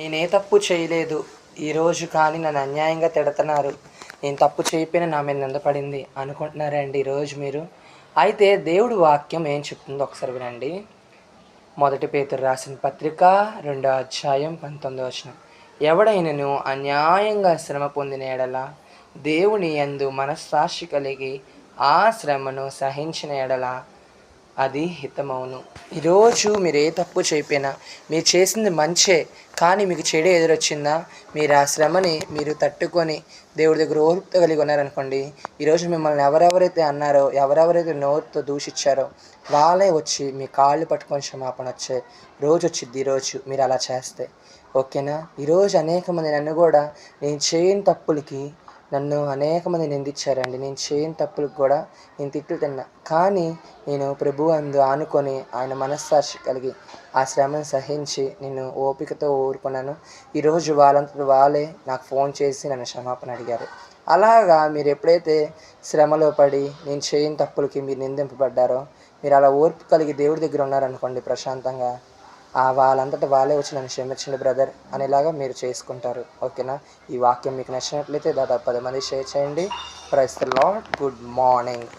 నేనే తప్పు చేయలేదు, ఈరోజు కానీ నన్ను అన్యాయంగా తిడుతున్నారు, నేను తప్పు చేయకపోయినా నా మీద నింద పడింది అనుకుంటున్నారండి ఈరోజు మీరు. అయితే దేవుడి వాక్యం ఏం చెప్తుందో ఒకసారి వినండి. 1 పేతురు రాసిన పత్రిక 2వ అధ్యాయం 19వ వచనం. ఎవడైనను అన్యాయంగా శ్రమ పొందిన ఎడల దేవుని యందు మనస్సాక్షి కలిగి ఆ శ్రమను సహించిన ఎడల అది హితమవును. ఈరోజు మీరు ఏ తప్పు చేయకపోయినా, మీరు చేసింది మంచే కానీ మీకు చెడు ఎదురొచ్చిందా, మీరు ఆ శ్రమని మీరు తట్టుకొని దేవుడి దగ్గర ఓర్పు కలిగి ఉన్నారనుకోండి, ఈరోజు మిమ్మల్ని ఎవరెవరైతే అన్నారో, ఎవరెవరైతే నోరుతో దూషించారో వాళ్ళే వచ్చి మీ కాళ్ళు పట్టుకొని క్షమాపణ వచ్చే రోజు వచ్చింది ఈరోజు మీరు అలా చేస్తే. ఓకేనా? ఈరోజు అనేక మంది నన్ను కూడా నేను చేయని తప్పులకి నన్ను అనేక మంది నిందించారండి. నేను చేయని తప్పులకు కూడా నేను తిట్లు తిన్నా. కానీ నేను ప్రభువు అందు ఆనుకొని ఆయన మనస్సాక్షి కలిగి ఆ శ్రమను సహించి నేను ఓపికతో ఊరుకున్నాను. ఈరోజు వాళ్ళంతట వాళ్ళే నాకు ఫోన్ చేసి నన్ను క్షమాపణ అడిగారు. అలాగా మీరు ఎప్పుడైతే శ్రమలో పడి నేను చేయని తప్పులకి మీరు నిందింపబడ్డారో, మీరు అలా ఓర్పు కలిగి దేవుడి దగ్గర ఉన్నారనుకోండి ప్రశాంతంగా, వాళ్ళంతట వాళ్ళే వచ్చి నన్ను క్షమించండి బ్రదర్ అనేలాగా మీరు చేసుకుంటారు. ఓకేనా? ఈ వాక్యం మీకు నచ్చినట్లయితే దాదాపు 10 మంది షేర్ చేయండి. Praise the Lord. Good morning.